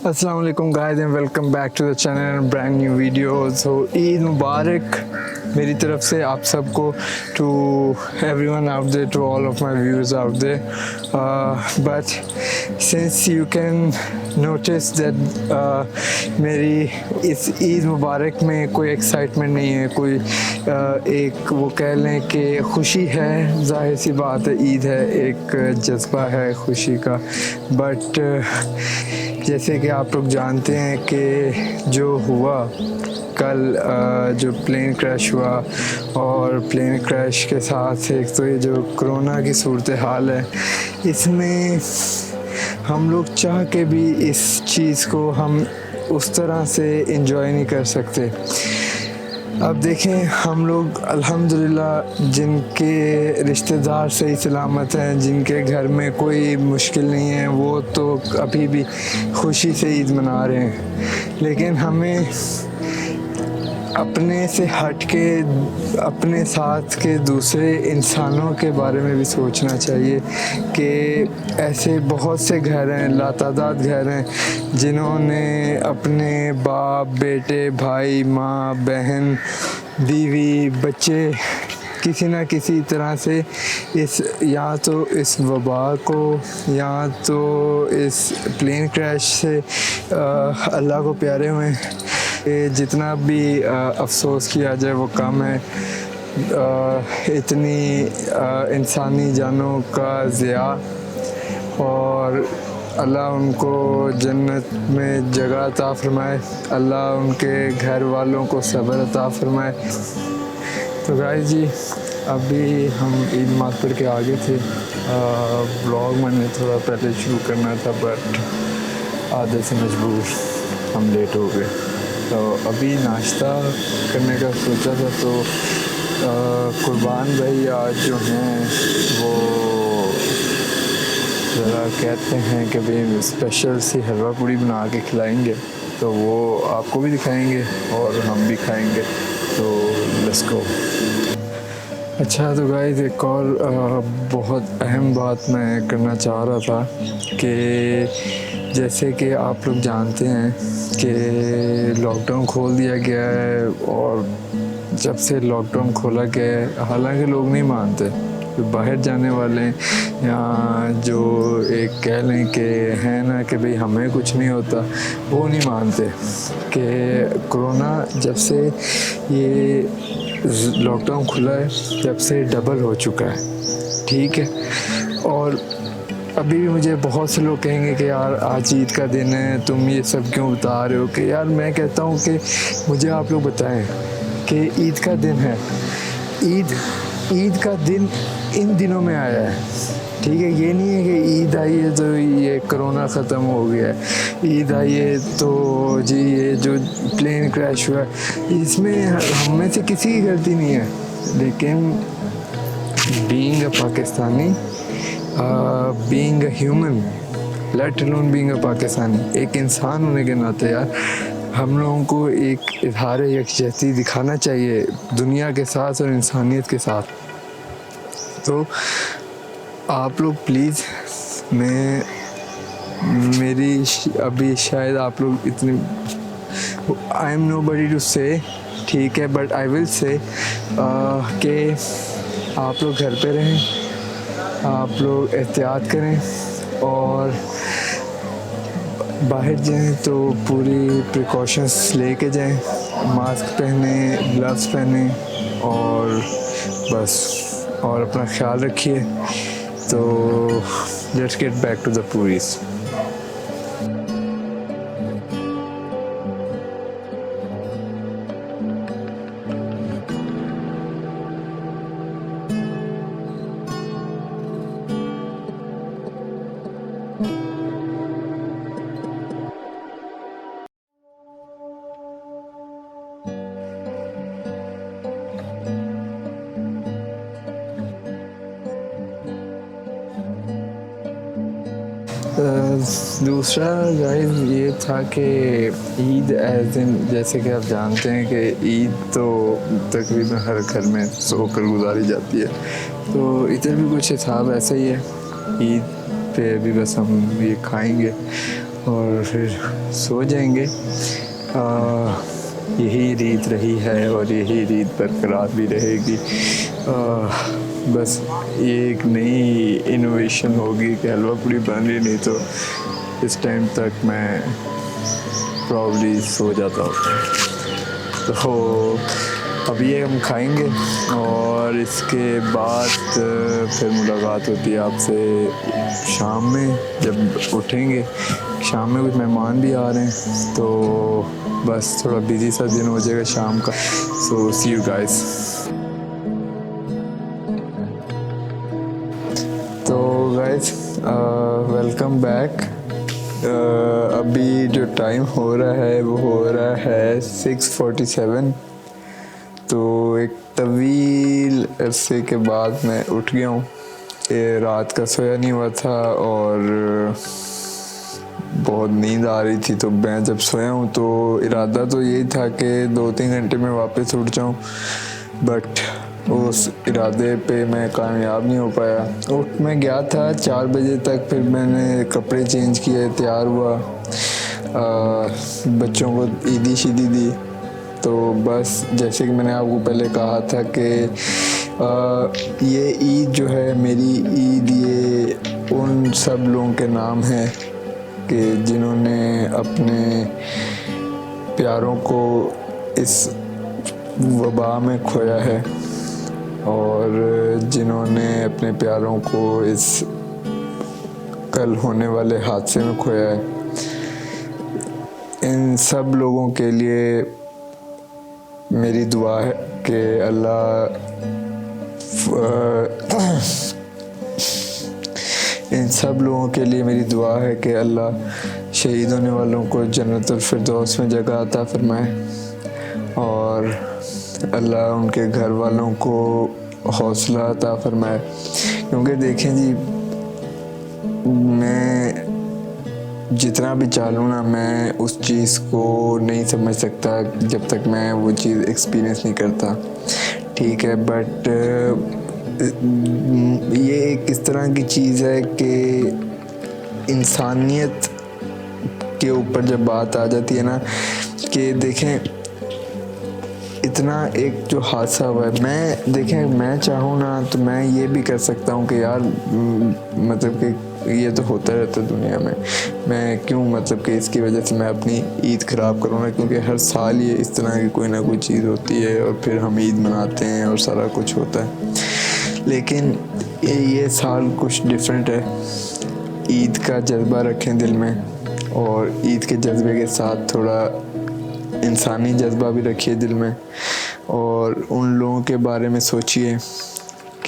अस्सलाम वालेकुम guys and welcome back to the channel and brand new video. So Eid मुबारक मेरी तरफ से आप सबको, to everyone out there, to all of my viewers out there. But since you can notice that मेरी इस ईद मुबारक में कोई एक्साइटमेंट नहीं है, कोई एक वो कह लें कि खुशी है, जाहिर सी बात है, ईद है, एक जज्बा है खुशी का। बट जैसे कि आप लोग जानते हैं कि जो हुआ कल, जो प्लेन क्रैश हुआ, और प्लेन क्रैश के साथ एक तो ये जो कोरोना की सूरत हाल है, इसमें हम लोग चाह के भी इस चीज़ को हम उस तरह से एंजॉय नहीं कर सकते। अब देखें, हम लोग अल्हम्दुलिल्लाह जिनके रिश्तेदार सही सलामत हैं, जिनके घर में कोई मुश्किल नहीं है, वो तो अभी भी खुशी से ईद मना रहे हैं। लेकिन हमें अपने से हट के अपने साथ के दूसरे इंसानों के बारे में भी सोचना चाहिए कि ऐसे बहुत से घर हैं, लातादाद घर हैं, जिन्होंने अपने बाप, बेटे, भाई, माँ, बहन, बीवी, बच्चे किसी ना किसी तरह से इस या तो इस वबा को या तो इस प्लेन क्रैश से अल्लाह को प्यारे हुए हैं। जितना भी अफसोस किया जाए वो कम है। इतनी इंसानी जानों का ज़िया, और अल्लाह उनको जन्नत में जगह अता फरमाए, अल्लाह उनके घर वालों को सब्र अता फरमाए। तो गाइस जी, अभी हम ईद मार्केट के आगे थे। ब्लॉग मैंने थोड़ा पहले शुरू करना था, बट आधे से मजबूर हम लेट हो गए। तो अभी नाश्ता करने का सोचा था, तो कुर्बान भाई आज जो हैं वो ज़रा कहते हैं कि भाई स्पेशल सी हलवा पूड़ी बना के खिलाएंगे, तो वो आपको भी दिखाएंगे और हम भी खाएंगे। तो लेट्स गो। अच्छा, तो गाइस एक और बहुत अहम बात मैं करना चाह रहा था कि जैसे कि आप लोग जानते हैं कि लॉकडाउन खोल दिया गया है, और जब से लॉकडाउन खोला गया है, हालांकि लोग नहीं मानते, तो बाहर जाने वाले या जो एक कह लें कि है ना कि भाई हमें कुछ नहीं होता, वो नहीं मानते कि कोरोना जब से ये लॉकडाउन खुला है जब से डबल हो चुका है, ठीक है। और अभी भी मुझे बहुत से लोग कहेंगे कि यार आज ईद का दिन है, तुम ये सब क्यों बता रहे हो, कि यार मैं कहता हूँ कि मुझे आप लोग बताएं कि ईद का दिन है, ईद का दिन इन दिनों में आया है, ठीक है। ये नहीं है कि ईद आई है तो ये कोरोना ख़त्म हो गया है, ईद आई है तो जी ये जो प्लेन क्रैश हुआ है, इसमें हम में से किसी की गलती नहीं है। लेकिन being a Pakistani, being a human, let alone being a Pakistani, एक इंसान होने के नाते यार हम लोगों को एक इज़हार यकजहती दिखाना चाहिए दुनिया के साथ और इंसानियत के साथ। तो आप लोग प्लीज़, मेरी अभी शायद आप लोग इतने, आई एम नोबडी टू से, ठीक है, बट आई विल से कि आप लोग घर पे रहें, आप लोग एहतियात करें, और बाहर जाएं तो पूरी प्रिकॉशंस लेके जाएं, मास्क पहने, ग्लव्स पहने, और बस, और अपना ख्याल रखिए। तो let's get back to the puris. दूसरा गाइस ये था कि ईद एज इन, जैसे कि आप जानते हैं कि ईद तो तकरीबन हर घर में सोकर गुजारी जाती है, तो इधर भी कुछ हिसाब ऐसा ही है। ईद पे भी बस हम ये खाएंगे और फिर सो जाएंगे। यही रीत रही है और यही रीत बरकरार भी रहेगी। बस ये एक नई इनोवेशन होगी कि हलवा पूड़ी बन रही, नहीं तो इस टाइम तक मैं प्रॉब्ली सो जाता हूँ। तो अब ये हम खाएंगे और इसके बाद फिर मुलाकात होती है आपसे शाम में जब उठेंगे। शाम में कुछ मेहमान भी आ रहे हैं, तो बस थोड़ा बिजी सा दिन हो जाएगा शाम का। सो सी यू गाइस। तो गाइस वेलकम बैक। अभी जो टाइम हो रहा है वो हो रहा है 6:47। तो एक तवील अरसे के बाद मैं उठ गया हूँ। रात का सोया नहीं हुआ था और बहुत नींद आ रही थी, तो मैं जब सोया हूँ तो इरादा तो यही था कि 2-3 घंटे में वापस उठ जाऊँ, बट उस इरादे पे मैं कामयाब नहीं हो पाया। उठ मैं गया था 4 बजे तक, फिर मैंने कपड़े चेंज किए, तैयार हुआ, बच्चों को ईदी शीदी दी। तो बस जैसे कि मैंने आपको पहले कहा था कि ये ईद जो है मेरी ईद, ये उन सब लोगों के नाम है कि जिन्होंने अपने प्यारों को इस वबा में खोया है और जिन्होंने अपने प्यारों को इस कल होने वाले हादसे में खोया है। इन सब लोगों के लिए मेरी दुआ है कि अल्लाह इन सब लोगों के लिए मेरी दुआ है कि अल्लाह शहीद होने वालों को जन्नतुल फिरदौस में जगह अता फरमाए और अल्लाह उनके घर वालों को हौसला अता फरमाए। क्योंकि देखें जी, मैं जितना भी चालूँ ना, मैं उस चीज़ को नहीं समझ सकता जब तक मैं वो चीज़ एक्सपीरियंस नहीं करता। ठीक है, बट ये एक इस तरह की चीज़ है कि इंसानियत के ऊपर जब बात आ जाती है ना, कि देखें इतना एक जो हादसा हुआ है, मैं चाहूँ ना तो मैं ये भी कर सकता हूँ कि यार मतलब कि ये तो होता रहता है दुनिया में, मैं क्यों मतलब कि इसकी वजह से मैं अपनी ईद ख़राब करूँ ना, क्योंकि हर साल ये इस तरह की कोई ना कोई चीज़ होती है और फिर हम ईद मनाते हैं और सारा कुछ होता है। लेकिन ये साल कुछ डिफरेंट है। ईद का जज्बा रखें दिल में और ईद के जज्बे के साथ थोड़ा इंसानी जज्बा भी रखिए दिल में और उन लोगों के बारे में सोचिए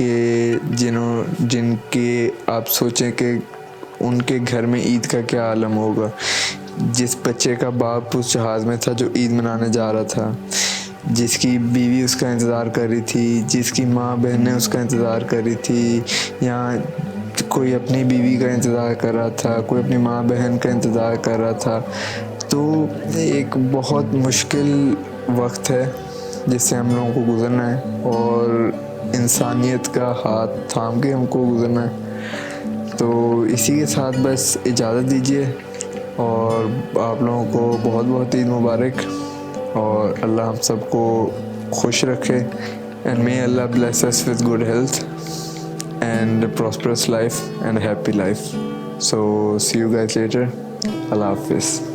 कि जिनके आप सोचें कि उनके घर में ईद का क्या आलम होगा। जिस बच्चे का बाप उस जहाज़ में था जो ईद मनाने जा रहा था, जिसकी बीवी उसका इंतज़ार कर रही थी, जिसकी माँ बहनें उसका इंतज़ार कर रही थी, या कोई अपनी बीवी का इंतज़ार कर रहा था, कोई अपनी माँ बहन का इंतज़ार कर रहा था। तो एक बहुत मुश्किल वक्त है जिससे हम लोगों को गुज़रना है और इंसानियत का हाथ थाम के हमको गुज़रना है। तो इसी के साथ बस इजाज़त दीजिए और आप लोगों को बहुत बहुत ईद मुबारक और अल्लाह हम सबको खुश रखे। And may Allah bless us with good health and prosperous life and happy life. So see you guys later. अल्लाह हाफिज़।